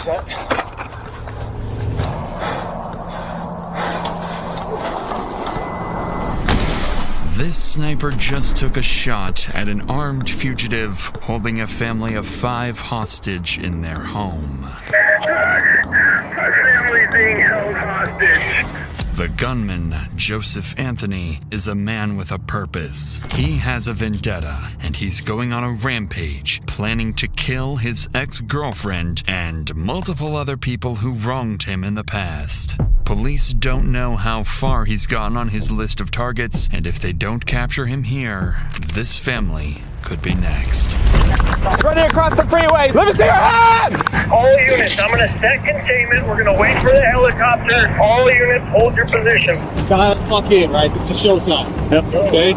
Set. This sniper just took a shot at an armed fugitive holding a family of 5 hostage in their home. Our family's being held hostage. The gunman, Joseph Anthony, is a man with a purpose. He has a vendetta, and he's going on a rampage, planning to kill his ex-girlfriend and multiple other people who wronged him in the past. Police don't know how far he's gotten on his list of targets, and if they don't capture him here, this family could be next. Running across the freeway! Let me see your hands! All units, I'm gonna set containment. We're gonna wait for the helicopter. All units, hold your position. Dial fuck in, right? It's a showtime. Yep. Okay.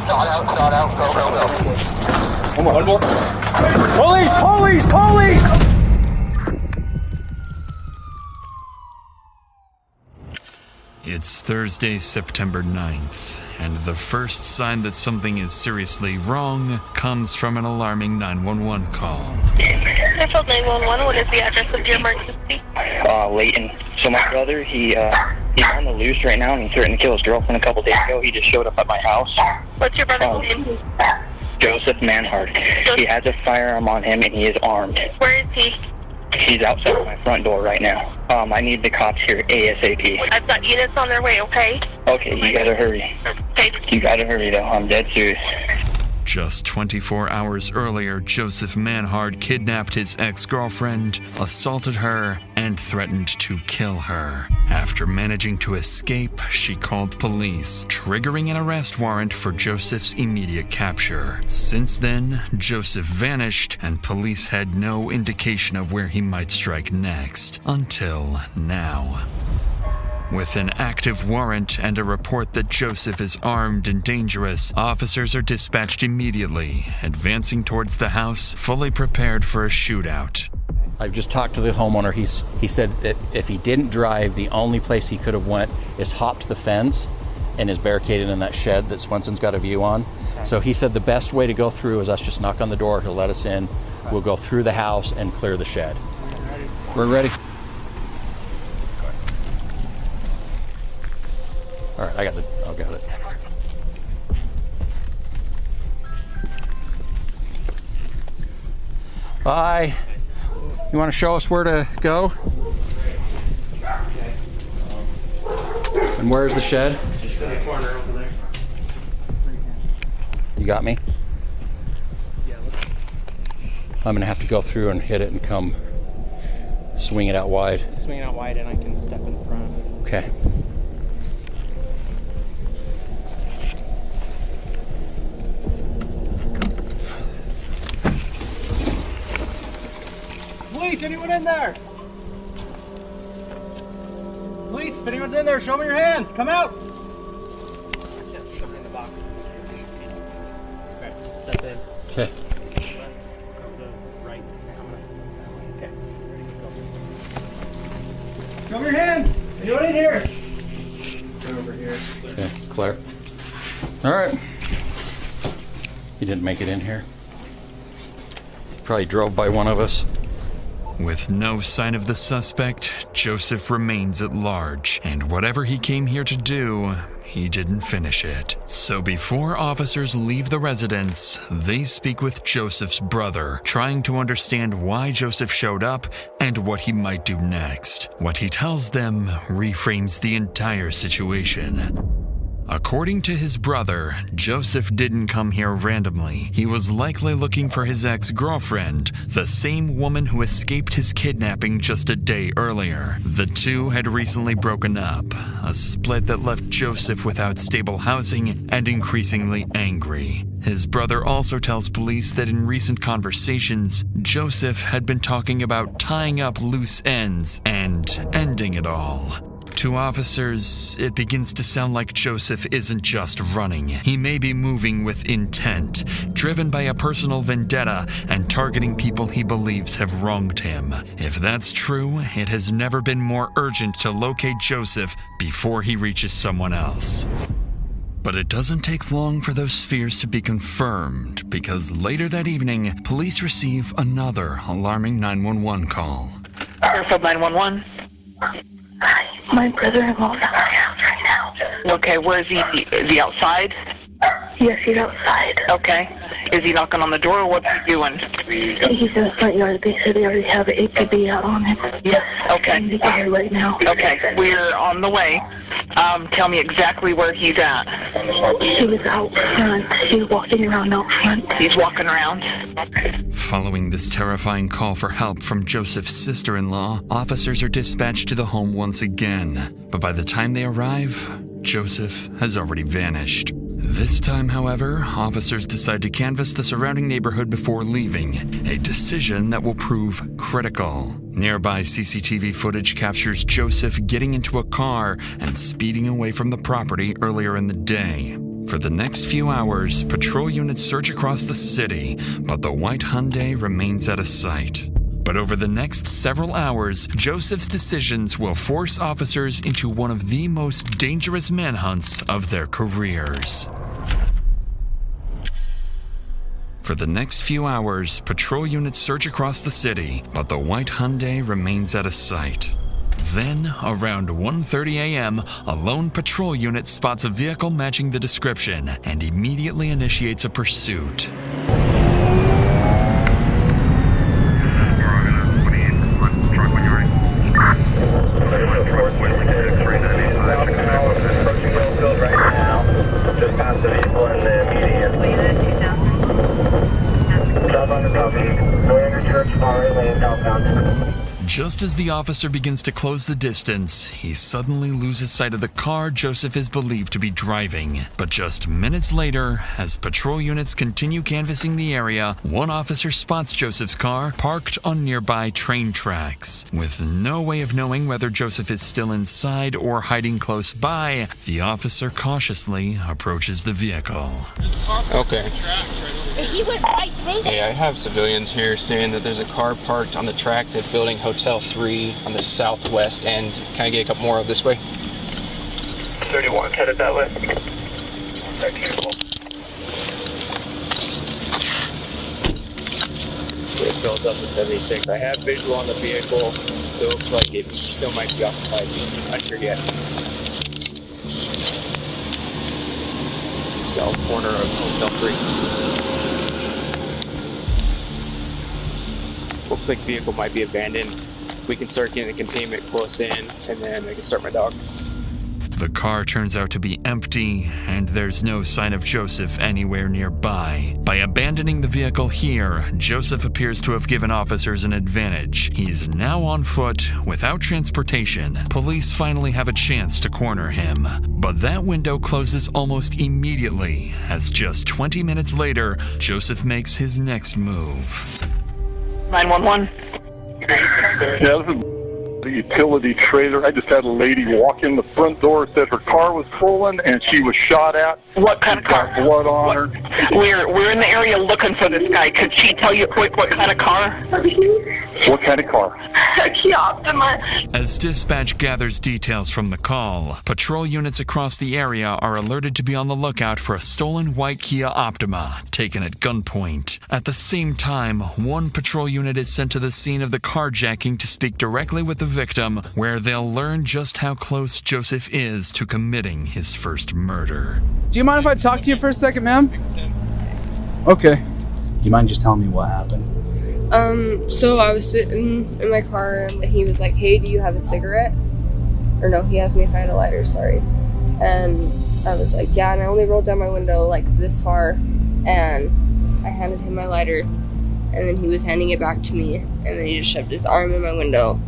Shot out, go, go, go. One more. Police, police, police! It's Thursday, September 9th, and the first sign that something is seriously wrong comes from an alarming 911 call. I called 911. What is the address of your emergency? Leighton. So my brother, he's on the loose right now, and he threatened to kill his girlfriend a couple days ago. He just showed up at my house. What's your brother's name? Joseph Manhart. He has a firearm on him, and he is armed. Where is he? He's outside my front door right now. I need the cops here ASAP. I've got units on their way, okay? Okay, you gotta hurry. Okay. You gotta hurry, though. I'm dead serious. Just 24 hours earlier, Joseph Manhart kidnapped his ex-girlfriend, assaulted her, and threatened to kill her. After managing to escape, she called police, triggering an arrest warrant for Joseph's immediate capture. Since then, Joseph vanished, and police had no indication of where he might strike next, until now. With an active warrant and a report that Joseph is armed and dangerous, officers are dispatched immediately, advancing towards the house, fully prepared for a shootout. I've just talked to the homeowner. He said that if he didn't drive, the only place he could have went is hopped the fence and is barricaded in that shed that Swenson's got a view on. So he said the best way to go through is us just knock on the door. He'll let us in. We'll go through the house and clear the shed. We're ready. All right, I got it. Hi. You want to show us where to go? And where's the shed? Just in the corner over there. You got me? Yeah, I'm gonna have to go through and hit it and come swing it out wide. swing it out wide and I can step in front. Okay. Police, anyone in there? Police, if anyone's in there, show me your hands. Come out. Can't see them in the box. Okay, step in. Okay. Left, go to the right. I'm gonna swing that way. Okay, ready to go. Show me your hands. Anyone in here? Right over here. Okay, Claire. All right. You didn't make it in here. Probably drove by one of us. With no sign of the suspect, Joseph remains at large, and whatever he came here to do, he didn't finish it. So before officers leave the residence, they speak with Joseph's brother, trying to understand why Joseph showed up and what he might do next. What he tells them reframes the entire situation. According to his brother, Joseph didn't come here randomly. He was likely looking for his ex-girlfriend, the same woman who escaped his kidnapping just a day earlier. The two had recently broken up, a split that left Joseph without stable housing and increasingly angry. His brother also tells police that in recent conversations, Joseph had been talking about tying up loose ends and ending it all. To officers, it begins to sound like Joseph isn't just running. He may be moving with intent, driven by a personal vendetta and targeting people he believes have wronged him. If that's true, it has never been more urgent to locate Joseph before he reaches someone else. But it doesn't take long for those fears to be confirmed, because later that evening, police receive another alarming 911 call. Fairfield 911. My brother-in-law's at my house right now. Okay, where is he? Is he outside? Yes, he's outside. Okay. Is he knocking on the door, or what's he doing? He's in the front yard. They said they already have an APB out on him. Yes. Okay. I need to get here right now. Okay, we're on the way. Tell me exactly where he's at. He was out front. He's walking around out front. He's walking around. Following this terrifying call for help from Joseph's sister-in-law, officers are dispatched to the home once again. But by the time they arrive, Joseph has already vanished. This time, however, officers decide to canvass the surrounding neighborhood before leaving, a decision that will prove critical. Nearby CCTV footage captures Joseph getting into a car and speeding away from the property earlier in the day. For the next few hours, patrol units search across the city, but the white Hyundai remains out of sight. But over the next several hours, Joseph's decisions will force officers into one of the most dangerous manhunts of their careers. For the next few hours, patrol units search across the city, but the white Hyundai remains out of sight. Then, around 1:30 a.m., a lone patrol unit spots a vehicle matching the description and immediately initiates a pursuit. Just as the officer begins to close the distance, he suddenly loses sight of the car Joseph is believed to be driving. But just minutes later, as patrol units continue canvassing the area, one officer spots Joseph's car parked on nearby train tracks. With no way of knowing whether Joseph is still inside or hiding close by, the officer cautiously approaches the vehicle. Okay. He went right through there. Yeah, I have civilians here saying that there's a car parked on the tracks at Building Hotel 3 on the southwest end. Can I get a couple more of this way? 31, headed that way. It built up to 76. I have visual on the vehicle. It looks like it still might be occupied. I forget. South corner of Hotel 3. Looks like the vehicle might be abandoned. If we can start getting a containment close in, and then I can start my dog. The car turns out to be empty, and there's no sign of Joseph anywhere nearby. By abandoning the vehicle here, Joseph appears to have given officers an advantage. He's now on foot, without transportation. Police finally have a chance to corner him. But that window closes almost immediately, as just 20 minutes later, Joseph makes his next move. 911. Yeah, this is the utility trailer. I just had a lady walk in the front door, said her car was stolen and she was shot at. What kind of car? Got blood on her. We're in the area looking for this guy. Could she tell you quick what kind of car? What kind of car? As dispatch gathers details from the call, patrol units across the area are alerted to be on the lookout for a stolen white Kia Optima, taken at gunpoint. At the same time, one patrol unit is sent to the scene of the carjacking to speak directly with the victim, where they'll learn just how close Joseph is to committing his first murder. Do you mind if I talk to you for a second, ma'am? Okay. Do you mind just telling me what happened? So I was sitting in my car and he was like, hey, do you have a cigarette? Or no, he asked me if I had a lighter, sorry. And I was like, yeah, and I only rolled down my window like this far, and I handed him my lighter, and then he was handing it back to me, and then he just shoved his arm in my window,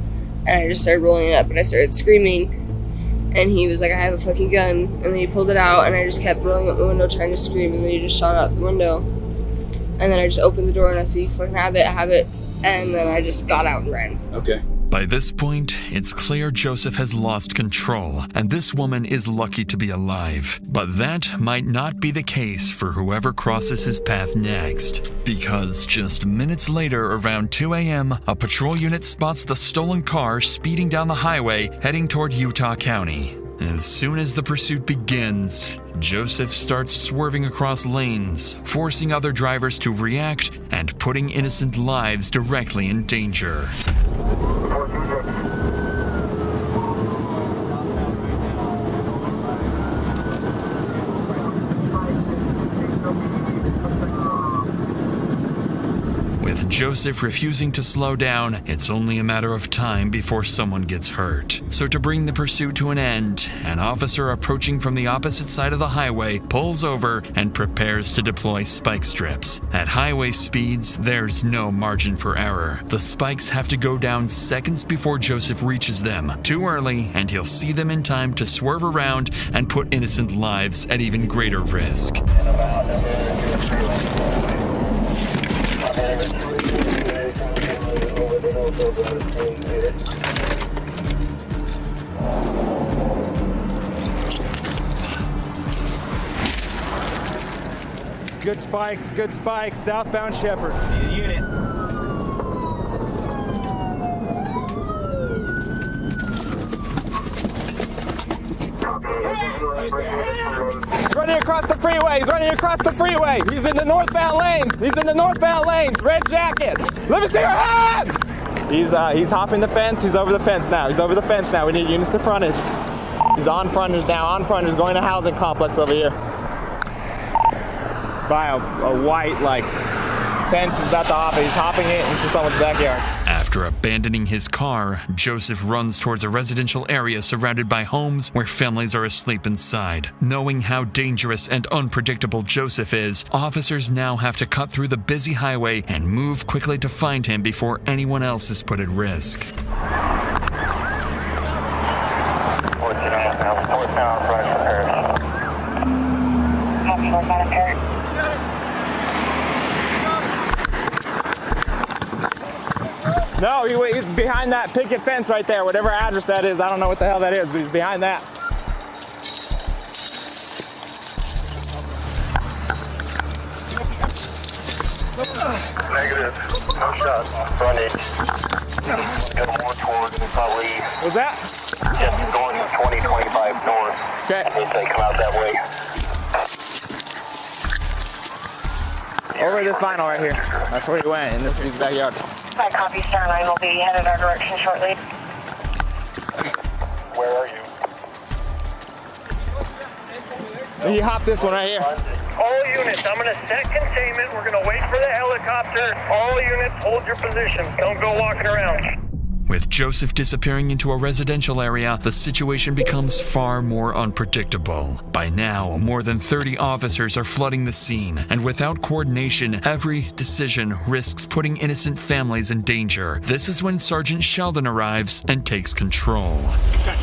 and I just started rolling it up, and I started screaming, and he was like, I have a fucking gun, and then he pulled it out, and I just kept rolling up the window trying to scream, and then he just shot out the window. And then I just opened the door and I said, you fucking have it. And then I just got out and ran. Okay. By this point, it's clear Joseph has lost control, and this woman is lucky to be alive. But that might not be the case for whoever crosses his path next. Because just minutes later, around 2 a.m., a patrol unit spots the stolen car speeding down the highway, heading toward Utah County. As soon as the pursuit begins, Joseph starts swerving across lanes, forcing other drivers to react and putting innocent lives directly in danger. With Joseph refusing to slow down, it's only a matter of time before someone gets hurt. So to bring the pursuit to an end, an officer approaching from the opposite side of the highway pulls over and prepares to deploy spike strips. At highway speeds, there's no margin for error. The spikes have to go down seconds before Joseph reaches them. Too early, and he'll see them in time to swerve around and put innocent lives at even greater risk. Good spikes, southbound Shepherd. Need a unit. He's running across the freeway. He's in the northbound lanes. Red jacket. Let me see your hands. He's hopping the fence. He's over the fence now. We need units to frontage. He's on frontage now. Going to housing complex over here. By a white fence. He's about to hop it. He's hopping it into someone's backyard. After abandoning his car, Joseph runs towards a residential area surrounded by homes where families are asleep inside. Knowing how dangerous and unpredictable Joseph is, officers now have to cut through the busy highway and move quickly to find him before anyone else is put at risk. No, he's behind that picket fence right there, whatever address that is. I don't know what the hell that is, but he's behind that. Negative. No shot. Frontage. Go more towards probably. What's that? Just going 20-25 north. Okay. If they come out that way. Over this vinyl right here. That's where he went, in this dude's backyard. My copy, Star 9 will be headed our direction shortly. Where are you? He hopped this one right here. All units, I'm going to set containment. We're going to wait for the helicopter. All units, hold your positions. Don't go walking around. With Joseph disappearing into a residential area, the situation becomes far more unpredictable. By now, more than 30 officers are flooding the scene, and without coordination, every decision risks putting innocent families in danger. This is when Sergeant Sheldon arrives and takes control. Okay.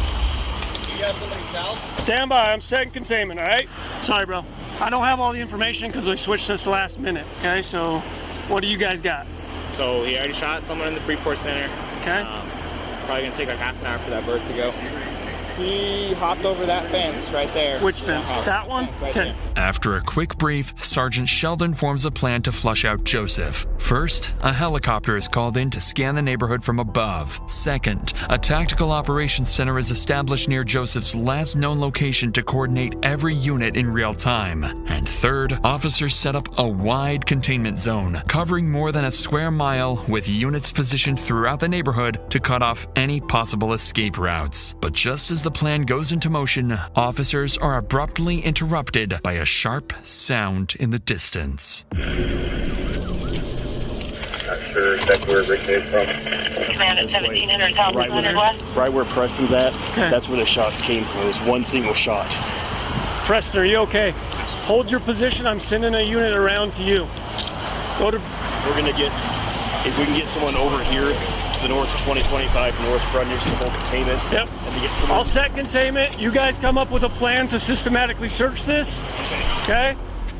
You got somebody south? Stand by, I'm setting containment, all right? Sorry, bro. I don't have all the information because we switched this last minute, okay? So, what do you guys got? So, he already shot someone in the Freeport Center. Okay. It's probably going to take like half an hour for that bird to go. He hopped over that fence right there. Which fence? That one? Okay. After a quick brief, Sergeant Sheldon forms a plan to flush out Joseph. First, a helicopter is called in to scan the neighborhood from above. Second, a tactical operations center is established near Joseph's last known location to coordinate every unit in real time. And third, officers set up a wide containment zone, covering more than a square mile, with units positioned throughout the neighborhood to cut off any possible escape routes. But just as the plan goes into motion, officers are abruptly interrupted by a sharp sound in the distance. Not sure exactly where Rick came from. Command at 1700 South 100 West. Right where Preston's at, that's where the shots came from. It was one single shot. Preston, are you okay? Hold your position. I'm sending a unit around to you. Go to... We're going to get... If we can get someone over here to the north, 2025 north frontage to hold containment. Yep. And to get someone... I'll set containment. You guys come up with a plan to systematically search this. Okay?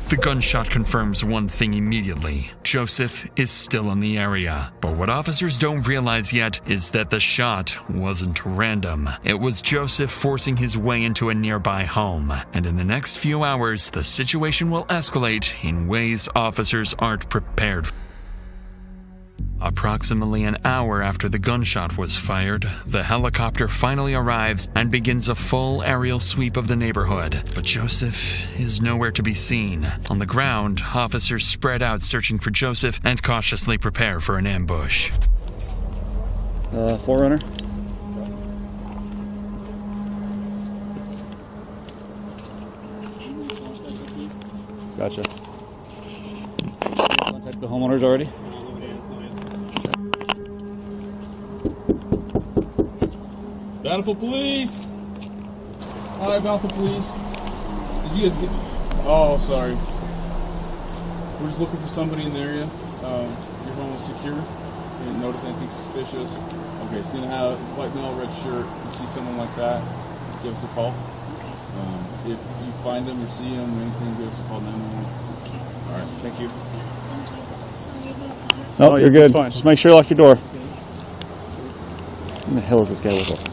The gunshot confirms one thing immediately. Joseph is still in the area. But what officers don't realize yet is that the shot wasn't random. It was Joseph forcing his way into a nearby home. And in the next few hours, the situation will escalate in ways officers aren't prepared for. Approximately an hour after the gunshot was fired, the helicopter finally arrives and begins a full aerial sweep of the neighborhood. But Joseph is nowhere to be seen. On the ground, officers spread out searching for Joseph and cautiously prepare for an ambush. Forerunner. Gotcha. Contact the homeowners already? Bountiful Police! Hi, Bountiful Police. Did you guys get... Oh, sorry. We're just looking for somebody in the area. Your home is secure. You didn't notice anything suspicious. Okay, it's going to have white male, red shirt. If you see someone like that, give us a call. If you find them or see them or anything, give us a call 911. Okay. All right, thank you. Oh, you're good. Fine. Just make sure you lock your door. Who the hell is this guy with us?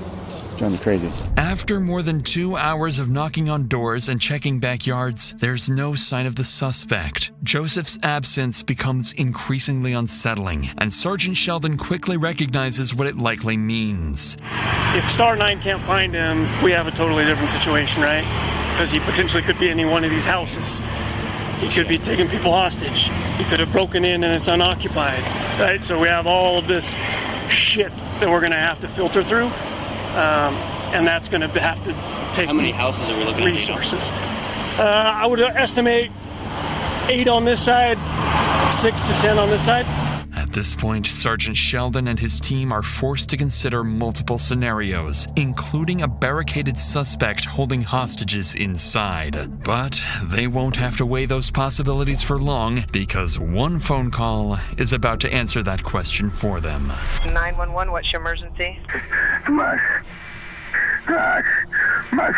It's driving me crazy. After more than 2 hours of knocking on doors and checking backyards, there's no sign of the suspect. Joseph's absence becomes increasingly unsettling, and Sergeant Sheldon quickly recognizes what it likely means. If Star 9 can't find him, we have a totally different situation, right? Because he potentially could be in any one of these houses. He could be taking people hostage. He could have broken in and it's unoccupied, right? So we have all of this shit that we're going to have to filter through, and that's going to have to take. How many houses are we looking at? Resources. I would estimate 8 on this side, 6 to 10 on this side. At this point, Sergeant Sheldon and his team are forced to consider multiple scenarios, including a barricaded suspect holding hostages inside. But they won't have to weigh those possibilities for long, because one phone call is about to answer that question for them. 911, what's your emergency? My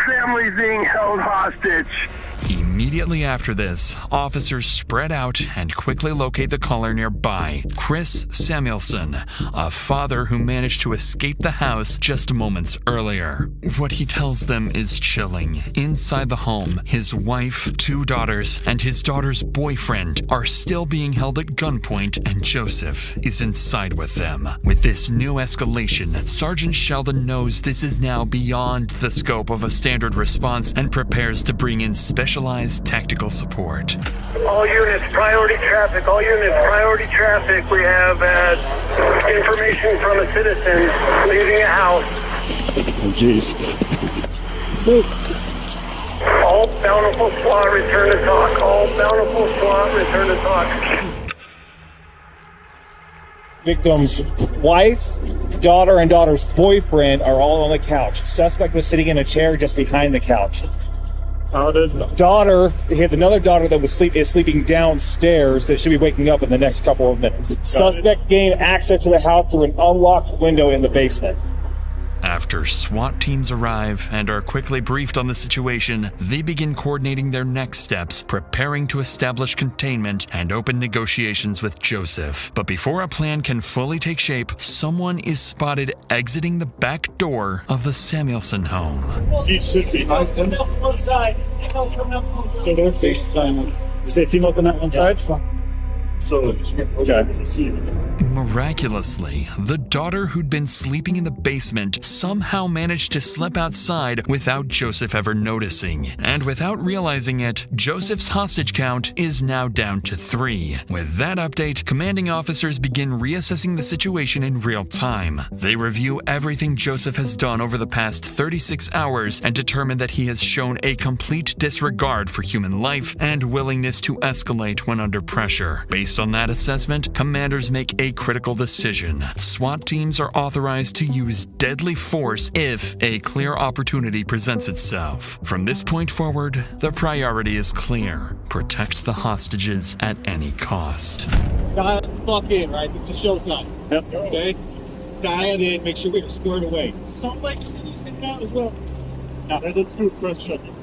family's being held hostage. Immediately after this, officers spread out and quickly locate the caller nearby, Chris Samuelson, a father who managed to escape the house just moments earlier. What he tells them is chilling. Inside the home, his wife, 2 daughters, and his daughter's boyfriend are still being held at gunpoint, and Joseph is inside with them. With this new escalation, Sergeant Sheldon knows this is now beyond the scope of a standard response and prepares to bring in specialized tactical support. All units, priority traffic. All units, priority traffic. We have information from a citizen leaving a house. Oh, jeez. Let's move. All bountiful SWAT return to talk. All bountiful SWAT return to talk. Victim's wife, daughter, and daughter's boyfriend are all on the couch. Suspect was sitting in a chair just behind the couch. Daughter, he has another daughter that is sleeping downstairs that should be waking up in the next couple of minutes. Suspect gained access to the house through an unlocked window in the basement. After SWAT teams arrive and are quickly briefed on the situation, they begin coordinating their next steps, preparing to establish containment and open negotiations with Joseph. But before a plan can fully take shape, someone is spotted exiting the back door of the Samuelson home. So they're FaceTime. Is it female on that one side? Miraculously, the daughter who'd been sleeping in the basement somehow managed to slip outside without Joseph ever noticing. And without realizing it, Joseph's hostage count is now down to 3. With that update, commanding officers begin reassessing the situation in real time. They review everything Joseph has done over the past 36 hours and determine that he has shown a complete disregard for human life and willingness to escalate when under pressure. Based on that assessment, commanders make a critical decision. SWAT teams are authorized to use deadly force if a clear opportunity presents itself. From this point forward, the priority is clear: protect the hostages at any cost. Dial the fuck in, right? This is showtime. Yep. Okay? Dial in, make sure we're squared away. Salt Lake City's in now as well. Now, let's do it. Press shutdown.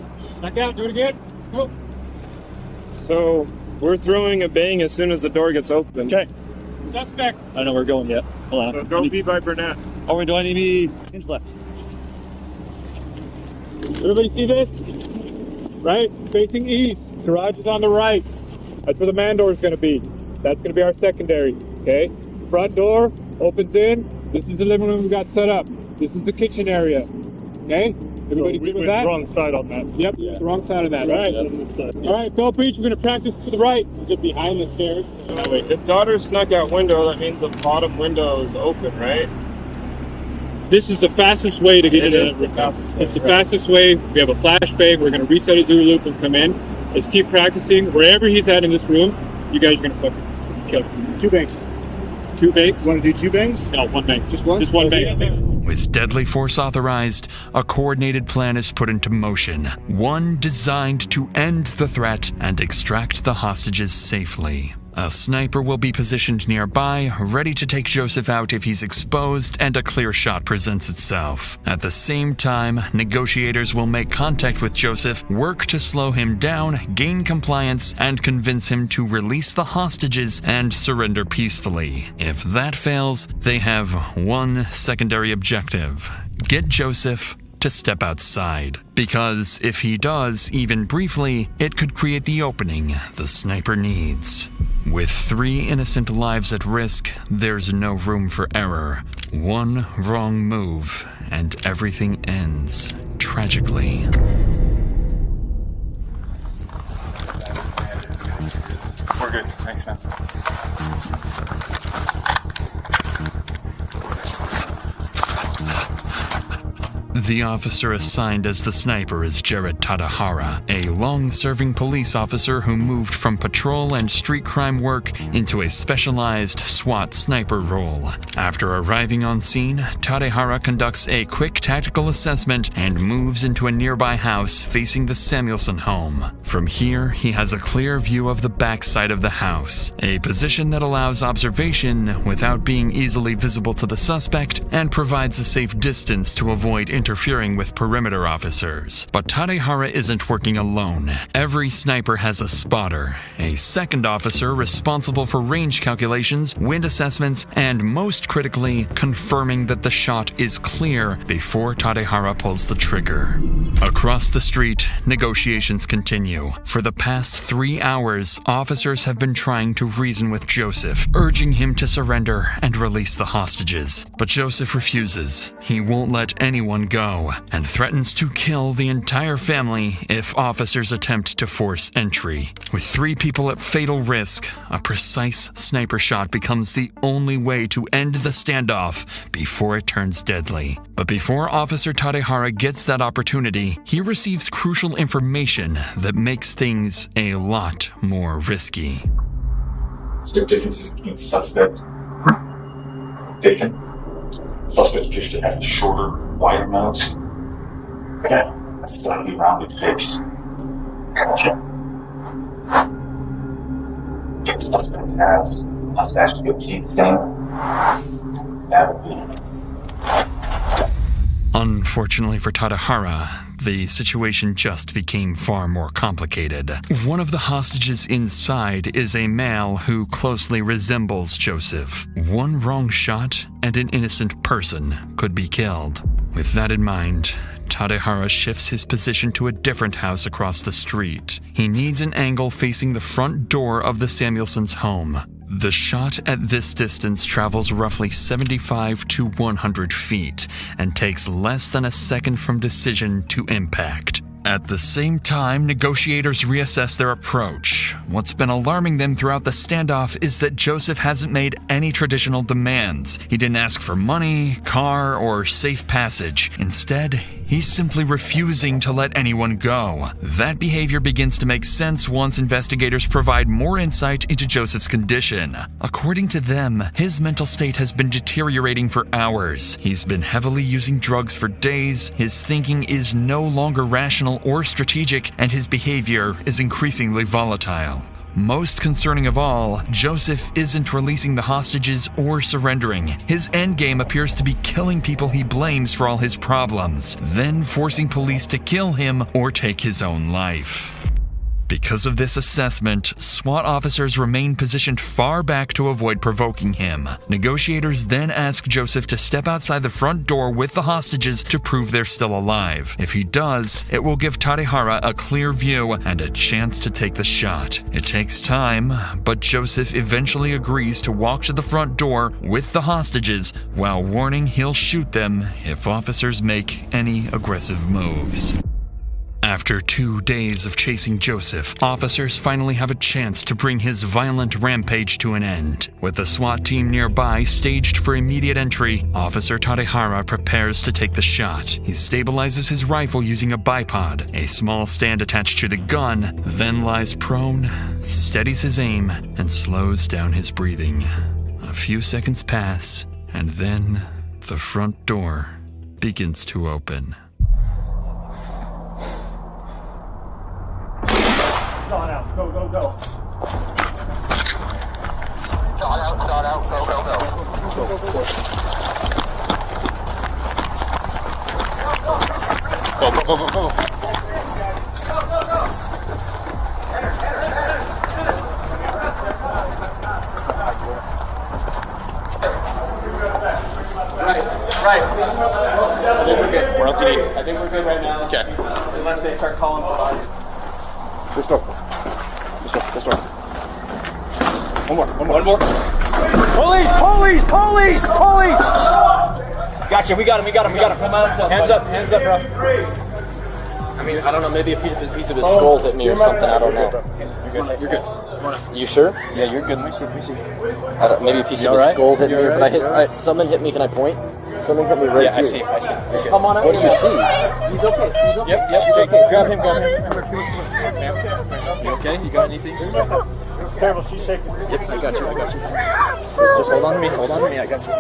Back out, do it again. Go. So, we're throwing a bang as soon as the door gets open. Okay. Suspect. I don't know where we're going yet. Hold on. So don't be by Burnett. Oh, we're doing any hinge left. Everybody see this? Right? Facing east. Garage is on the right. That's where the man door is going to be. That's going to be our secondary. Okay? front door opens in. This is the living room we got set up. This is the kitchen area. Okay? Everybody good with that? Wrong side on that. Yep, the wrong side of that. Right. All right, Phil Beach, we're going to practice to the right. Get behind the stairs. If daughter snuck out window, that means the bottom window is open, right? This is the fastest way to get into the house. It's the fastest way. We have a flashbang. We're going to reset his OOO loop and come in. Let's keep practicing. Wherever he's at in this room, you guys are going to fucking kill him. 2 bangs. 2 bangs? Want to do 2 bangs? No, 1 bang. Just one? Just 1 bang. With deadly force authorized, a coordinated plan is put into motion, one designed to end the threat and extract the hostages safely. A sniper will be positioned nearby, ready to take Joseph out if he's exposed and a clear shot presents itself. At the same time, negotiators will make contact with Joseph, work to slow him down, gain compliance, and convince him to release the hostages and surrender peacefully. If that fails, they have one secondary objective: get Joseph to step outside. Because if he does, even briefly, it could create the opening the sniper needs. With 3 innocent lives at risk, there's no room for error. One wrong move, and everything ends tragically. We're good. Thanks, man. The officer assigned as the sniper is Jared Tadahara, a long-serving police officer who moved from patrol and street crime work into a specialized SWAT sniper role. After arriving on scene, Tadahara conducts a quick tactical assessment and moves into a nearby house facing the Samuelson home. From here, he has a clear view of the backside of the house, a position that allows observation without being easily visible to the suspect and provides a safe distance to avoid interfering with perimeter officers. But Tadahara isn't working alone. Every sniper has a spotter, a second officer responsible for range calculations, wind assessments, and most critically, confirming that the shot is clear before Tadahara pulls the trigger. Across the street, negotiations continue. For the past 3 hours, officers have been trying to reason with Joseph, urging him to surrender and release the hostages. But Joseph refuses. He won't let anyone go, and threatens to kill the entire family if officers attempt to force entry. With 3 people at fatal risk, a precise sniper shot becomes the only way to end the standoff before it turns deadly. But before Officer Tadahara gets that opportunity, he receives crucial information that makes things a lot more risky. The difference between suspect taken. Suspect appears to have a shorter, wider nose. Okay. A slightly rounded face. Okay. If suspect has a mustache to go teeth thing, that would be. Unfortunately for Tadahara, the situation just became far more complicated. One of the hostages inside is a male who closely resembles Joseph. One wrong shot and an innocent person could be killed. With that in mind, Tadahara shifts his position to a different house across the street. He needs an angle facing the front door of the Samuelsons' home. The shot at this distance travels roughly 75 to 100 feet and takes less than a second from decision to impact. At the same time, negotiators reassess their approach. What's been alarming them throughout the standoff is that Joseph hasn't made any traditional demands. He didn't ask for money, car, or safe passage. Instead, he's simply refusing to let anyone go. That behavior begins to make sense once investigators provide more insight into Joseph's condition. According to them, his mental state has been deteriorating for hours. He's been heavily using drugs for days, his thinking is no longer rational or strategic, and his behavior is increasingly volatile. Most concerning of all, Joseph isn't releasing the hostages or surrendering. His endgame appears to be killing people he blames for all his problems, then forcing police to kill him or take his own life. Because of this assessment, SWAT officers remain positioned far back to avoid provoking him. Negotiators then ask Joseph to step outside the front door with the hostages to prove they're still alive. If he does, it will give Tarehara a clear view and a chance to take the shot. It takes time, but Joseph eventually agrees to walk to the front door with the hostages while warning he'll shoot them if officers make any aggressive moves. After 2 days of chasing Joseph, officers finally have a chance to bring his violent rampage to an end. With the SWAT team nearby staged for immediate entry, Officer Tarehara prepares to take the shot. He stabilizes his rifle using a bipod, a small stand attached to the gun, then lies prone, steadies his aim, and slows down his breathing. A few seconds pass, and then the front door begins to open. Shot out, go, go, go. Shot out, go, go, go. Go, go, go. Go, go, go, go, go. Right. I think we're good. Where else do you need? I think we're good right now. Okay. Unless they start calling for bodies. This door. This door. This door. One more. Police! Police! Police! Police! Gotcha, we got him. Hands up, bro. I mean, I don't know, maybe a piece of his skull hit me or something, I don't know. You're good. You sure? Yeah, you're good. Let me see. Maybe a piece of his skull hit me, but something hit me. Can I point? Something hit me right here. Yeah, I see. Come on out. What do you see? He's okay. Yep. He's okay. Grab him. You okay? You got anything? Careful, she's shaking. Yep, I got you. Just hold on to me. I got you.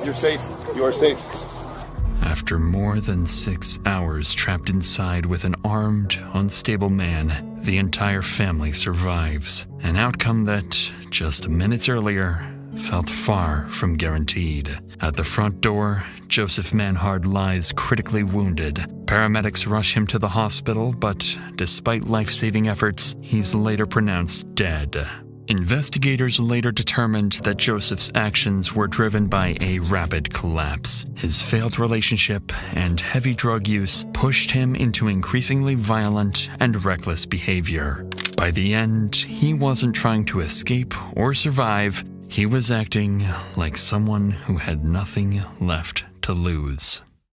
You're safe. You are safe. After more than 6 hours trapped inside with an armed, unstable man, the entire family survives. An outcome that, just minutes earlier, felt far from guaranteed. At the front door, Joseph Manhard lies critically wounded. Paramedics rush him to the hospital, but despite life-saving efforts, he's later pronounced dead. Investigators later determined that Joseph's actions were driven by a rapid collapse. His failed relationship and heavy drug use pushed him into increasingly violent and reckless behavior. By the end, he wasn't trying to escape or survive. He was acting like someone who had nothing left to lose.